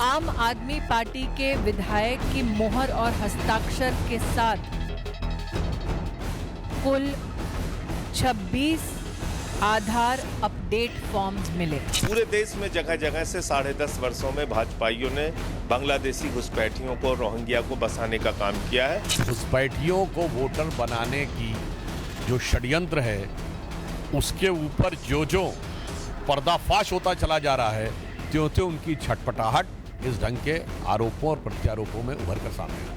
आम आदमी पार्टी के विधायक की मोहर और हस्ताक्षर के साथ कुल 26 आधार अपडेट फॉर्म्स मिले। पूरे देश में जगह जगह से 10.5 वर्षों में भाजपाइयों ने बांग्लादेशी घुसपैठियों को, रोहिंग्या को बसाने का काम किया है। घुसपैठियों को वोटर बनाने की जो षड्यंत्र है, उसके ऊपर जो पर्दाफाश होता चला जा रहा है, त्यों उनकी छटपटाहट इस ढंग के आरोपों और प्रत्यारोपों में उभर कर सामने आ रही है।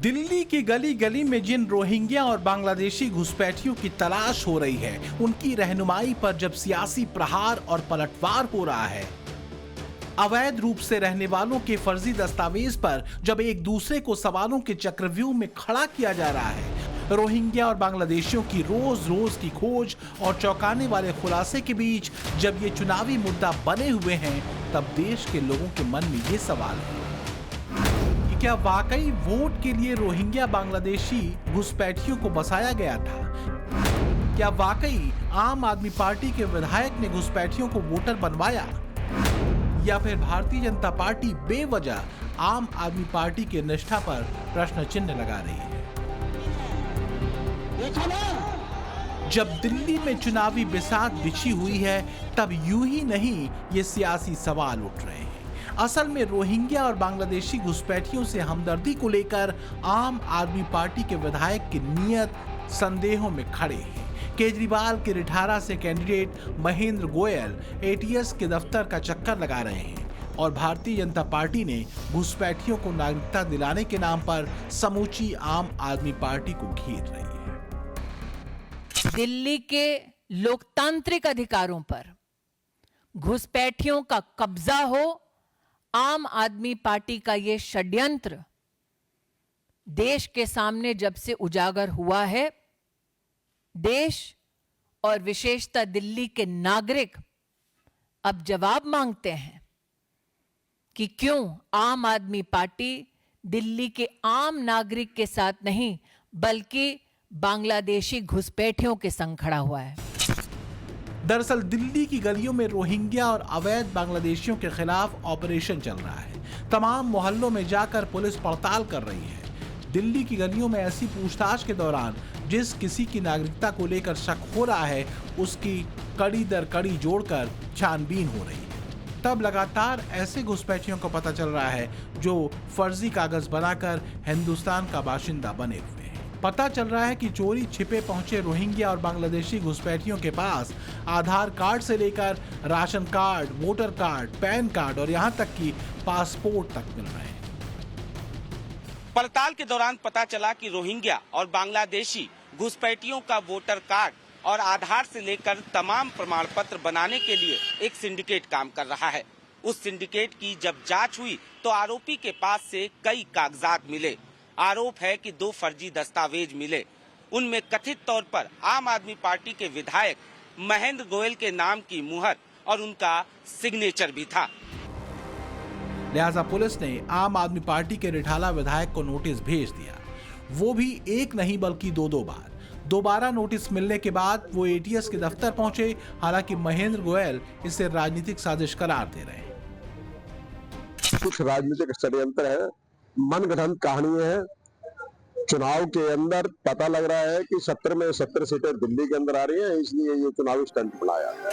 दिल्ली की गली गली में जिन रोहिंग्या और बांग्लादेशी घुसपैठियों की तलाश हो रही है, उनकी रहनुमाई पर जब सियासी प्रहार और पलटवार हो रहा है, अवैध रूप से रहने वालों के फर्जी दस्तावेज पर जब एक दूसरे को सवालों के चक्रव्यूह में खड़ा किया जा रहा है, रोहिंग्या और बांग्लादेशियों की रोज रोज की खोज और चौंकाने वाले खुलासे के बीच जब ये चुनावी मुद्दा बने हुए हैं, तब देश के लोगों के मन में ये सवाल है कि क्या वाकई वोट के लिए रोहिंग्या बांग्लादेशी घुसपैठियों को बसाया गया था? क्या वाकई आम आदमी पार्टी के विधायक ने घुसपैठियों को वोटर बनवाया, या फिर भारतीय जनता पार्टी बेवजह आम आदमी पार्टी के निष्ठा पर प्रश्न चिन्ह लगा रही है? जब दिल्ली में चुनावी बिसात बिछी हुई है, तब यूं ही नहीं ये सियासी सवाल उठ रहे हैं। असल में रोहिंग्या और बांग्लादेशी घुसपैठियों से हमदर्दी को लेकर आम आदमी पार्टी के विधायक की नीयत संदेहों में खड़े हैं। केजरीवाल के रिठारा से कैंडिडेट महेंद्र गोयल एटीएस के दफ्तर का चक्कर लगा रहे हैं और भारतीय जनता पार्टी ने घुसपैठियों को नागरिकता दिलाने के नाम पर समूची आम आदमी पार्टी को घेर रही है। दिल्ली के लोकतांत्रिक अधिकारों पर घुसपैठियों का कब्जा हो, आम आदमी पार्टी का यह षड्यंत्र देश के सामने जब से उजागर हुआ है, देश और विशेषतः दिल्ली के नागरिक अब जवाब मांगते हैं कि क्यों आम आदमी पार्टी दिल्ली के आम नागरिक के साथ नहीं, बल्कि बांग्लादेशी घुसपैठियों के संग खड़ा हुआ है। दरअसल दिल्ली की गलियों में रोहिंग्या और अवैध बांग्लादेशियों के खिलाफ ऑपरेशन चल रहा है। तमाम मोहल्लों में जाकर पुलिस पड़ताल कर रही है। दिल्ली की गलियों में ऐसी पूछताछ के दौरान जिस किसी की नागरिकता को लेकर शक हो रहा है, उसकी कड़ी दर कड़ी जोड़कर छानबीन हो रही है। तब लगातार ऐसे घुसपैठियों को पता चल रहा है जो फर्जी कागज बनाकर हिंदुस्तान का बाशिंदा बने हुए हैं। पता चल रहा है कि चोरी छिपे पहुंचे रोहिंग्या और बांग्लादेशी घुसपैठियों के पास आधार कार्ड से लेकर ration card, voter card, pan card और यहां तक कि पासपोर्ट तक मिल रहे हैं। पड़ताल के दौरान पता चला कि रोहिंग्या और बांग्लादेशी घुसपैठियों का वोटर कार्ड और आधार से लेकर तमाम प्रमाण पत्र बनाने के लिए एक सिंडिकेट काम कर रहा है। उस सिंडिकेट की जब जांच हुई तो आरोपी के पास से कई कागजात मिले। आरोप है कि 2 फर्जी दस्तावेज मिले। उनमें कथित तौर पर आम आदमी पार्टी के विधायक महेंद्र गोयल के नाम की मुहर और उनका सिग्नेचर भी था। लिहाजा पुलिस ने आम आदमी पार्टी के रिठाला विधायक को नोटिस भेज दिया, वो भी एक नहीं बल्कि 2 बार। दोबारा नोटिस मिलने के बाद वो एटीएस के दफ्तर पहुंचे। हालांकि महेंद्र गोयल इसे राजनीतिक साजिश करार दे रहे हैं। कुछ राजनीतिक षड्यंत्र है, मनगढ़ंत कहानी है। चुनाव के अंदर पता लग रहा है कि 17 में 17 सीटें दिल्ली के अंदर आ रही हैं, इसलिए ये चुनावी स्टंट बनाया है।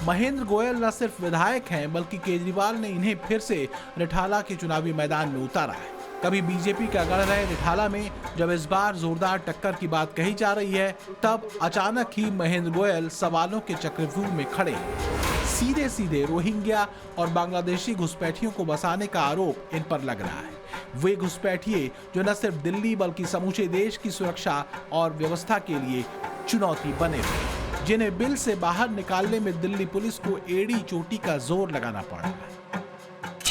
महेंद्र गोयल न सिर्फ विधायक हैं, बल्कि केजरीवाल ने इन्हें फिर से रिठाला के चुनावी मैदान में उतारा है। कभी बीजेपी का गढ़ रहे रिठाला में जब इस बार जोरदार टक्कर की बात कही जा रही है, तब अचानक ही महेंद्र गोयल सवालों के चक्रव्यूह में खड़े हैं। सीधे सीधे रोहिंग्या और बांग्लादेशी घुसपैठियों को बसाने का आरोप इन पर लग रहा है। वे घुसपैठिए जो न सिर्फ दिल्ली बल्कि समूचे देश की सुरक्षा और व्यवस्था के लिए चुनौती बने हुए, जिन्हें बिल से बाहर निकालने में दिल्ली पुलिस को एड़ी चोटी का जोर लगाना पड़ा है।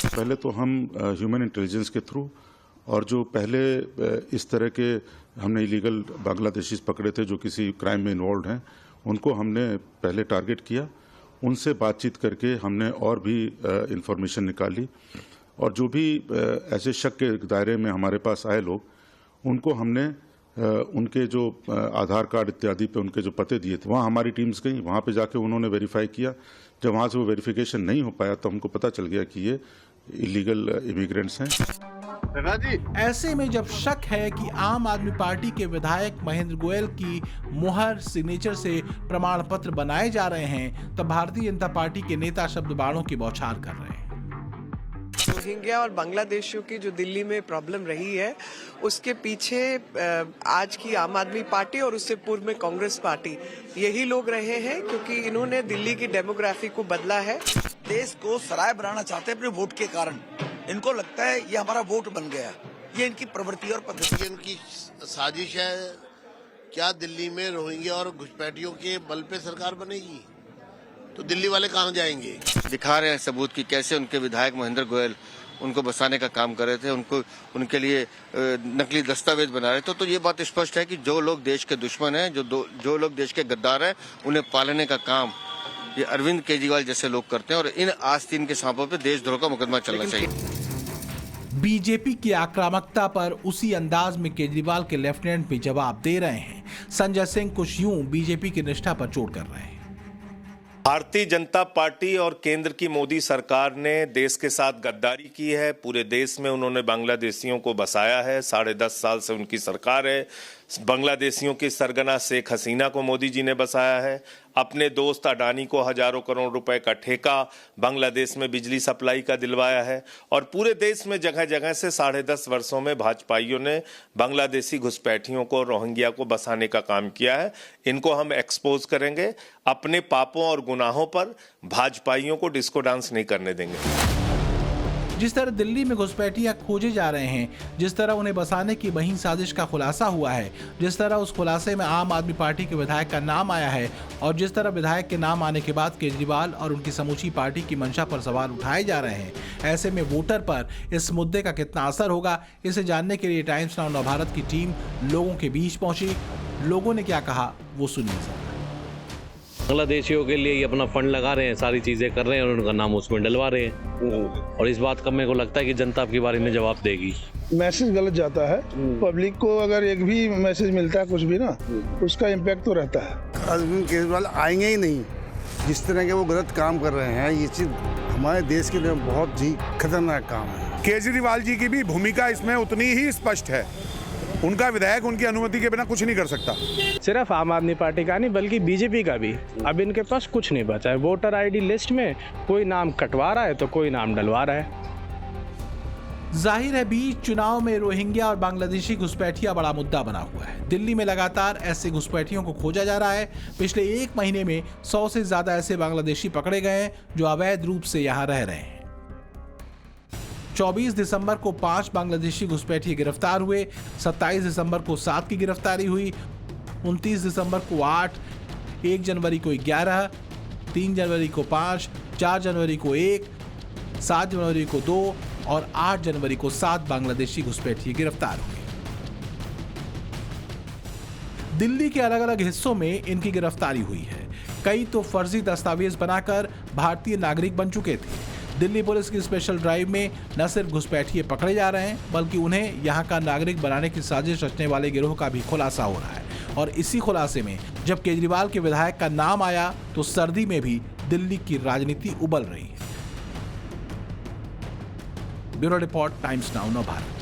पहले तो हम ह्यूमन इंटेलिजेंस के थ्रू और जो पहले इस तरह के हमने इलीगल बांग्लादेशीज पकड़े थे जो किसी क्राइम में इन्वॉल्व हैं, उनको हमने पहले टारगेट किया। उनसे बातचीत करके हमने और भी इंफॉर्मेशन निकाली और जो भी ऐसे शक के दायरे में हमारे पास आए लोग, उनको हमने उनके जो आधार कार्ड इत्यादि पे उनके जो पते दिए थे, वहाँ हमारी टीम्स गई, वहाँ पे जाके उन्होंने वेरीफाई किया। जब वहाँ से वो वेरिफिकेशन नहीं हो पाया तो हमको पता चल गया कि ये इलीगल इमिग्रेंट्स हैं। ऐसे में जब शक है कि आम आदमी पार्टी के विधायक महेंद्र गोयल की मुहर सिग्नेचर से प्रमाण पत्र बनाए जा रहे हैं, तब भारतीय जनता पार्टी के नेता शब्द बाणों की बौछार कर रहे हैं। रोहिंग्या और बांग्लादेशियों की जो दिल्ली में प्रॉब्लम रही है, उसके पीछे आज की आम आदमी पार्टी और उससे पूर्व में कांग्रेस पार्टी, यही लोग रहे हैं, क्योंकि इन्होंने दिल्ली की डेमोग्राफी को बदला है। देश को सराय बनाना चाहते हैं अपने वोट के कारण। इनको लगता है ये हमारा वोट बन गया। ये इनकी प्रवृत्ति और पद्धति, इनकी साजिश है। क्या दिल्ली में रोहिंग्या और घुसपैठियों के बल पे सरकार बनेगी? तो दिल्ली वाले कहाँ जाएंगे? दिखा रहे हैं सबूत कि कैसे उनके विधायक महेंद्र गोयल उनको बसाने का काम कर रहे थे, उनके लिए नकली दस्तावेज बना रहे थे। तो ये बात स्पष्ट है कि जो लोग देश के दुश्मन हैं, जो लोग देश के गद्दार हैं, उन्हें पालने का काम ये अरविंद केजरीवाल जैसे लोग करते हैं और इन आस्तीन के सांपों पे देशद्रोह का मुकदमा चलना चाहिए। बीजेपी की आक्रामकता पर उसी अंदाज में केजरीवाल के लेफ्टिनेंट भी जवाब दे रहे हैं। संजय सिंह कुछ यूं बीजेपी की निष्ठा पर चोट कर रहे हैं। भारतीय जनता पार्टी और केंद्र की मोदी सरकार ने देश के साथ गद्दारी की है। पूरे देश में उन्होंने बांग्लादेशियों को बसाया है। 10.5 साल से उनकी सरकार है। बांग्लादेशियों की सरगना शेख हसीना को मोदी जी ने बसाया है। अपने दोस्त अडानी को हजारों करोड़ रुपए का ठेका बांग्लादेश में बिजली सप्लाई का दिलवाया है। और पूरे देश में जगह जगह से 10.5 वर्षों में भाजपाइयों ने बांग्लादेशी घुसपैठियों को, रोहिंग्या को बसाने का काम किया है। इनको हम एक्सपोज करेंगे। अपने पापों और गुनाहों पर भाजपाइयों को डिस्को डांस नहीं करने देंगे। जिस तरह दिल्ली में घुसपैठियां खोजे जा रहे हैं, जिस तरह उन्हें बसाने की महीन साजिश का खुलासा हुआ है, जिस तरह उस खुलासे में आम आदमी पार्टी के विधायक का नाम आया है और जिस तरह विधायक के नाम आने के बाद केजरीवाल और उनकी समूची पार्टी की मंशा पर सवाल उठाए जा रहे हैं, ऐसे में वोटर पर इस मुद्दे का कितना असर होगा, इसे जानने के लिए टाइम्स नाउ नवभारत की टीम लोगों के बीच पहुंची। लोगों ने क्या कहा वो सुनिए। बांग्लादेशियों के लिए ये अपना फंड लगा रहे हैं, सारी चीजें कर रहे हैं और उनका नाम उसमें डलवा रहे हैं। और इस बात का मेरे को लगता है कि जनता आपके बारे में जवाब देगी। मैसेज गलत जाता है। पब्लिक को अगर एक भी मैसेज मिलता है कुछ भी ना, उसका इम्पैक्ट तो रहता है। अरविंद केजरीवाल आएंगे ही नहीं। जिस तरह के वो गलत काम कर रहे हैं, ये चीज हमारे देश के लिए बहुत ही खतरनाक काम है। केजरीवाल जी की भी भूमिका इसमें उतनी ही स्पष्ट है। उनका विधायक उनकी अनुमति के बिना कुछ नहीं कर सकता। सिर्फ आम आदमी पार्टी का नहीं बल्कि बीजेपी का भी अब इनके पास कुछ नहीं बचा है। वोटर आईडी लिस्ट में कोई नाम कटवा रहा है तो कोई नाम डलवा रहा है। जाहिर है बीच चुनाव में रोहिंग्या और बांग्लादेशी घुसपैठिया बड़ा मुद्दा बना हुआ है। दिल्ली में लगातार ऐसे घुसपैठियों को खोजा जा रहा है। पिछले 1 महीने में 100 से ज्यादा ऐसे बांग्लादेशी पकड़े गए हैं जो अवैध रूप से यहाँ रह रहे हैं। 24 दिसंबर को 5 बांग्लादेशी घुसपैठिए गिरफ्तार हुए। 27 दिसंबर को 7 की गिरफ्तारी हुई। 29 दिसंबर को 8, 1 जनवरी को 11, 3 जनवरी को 5, 4 जनवरी को 1, 7 जनवरी को 2 और 8 जनवरी को 7 बांग्लादेशी घुसपैठिए गिरफ्तार हुए। दिल्ली के अलग अलग हिस्सों में इनकी गिरफ्तारी हुई है। कई तो फर्जी दस्तावेज बनाकर भारतीय नागरिक बन चुके थे। दिल्ली पुलिस की स्पेशल ड्राइव में न सिर्फ घुसपैठिए पकड़े जा रहे हैं बल्कि उन्हें यहां का नागरिक बनाने की साजिश रचने वाले गिरोह का भी खुलासा हो रहा है। और इसी खुलासे में जब केजरीवाल के विधायक का नाम आया तो सर्दी में भी दिल्ली की राजनीति उबल रही है। Bureau report, times now Navbharat.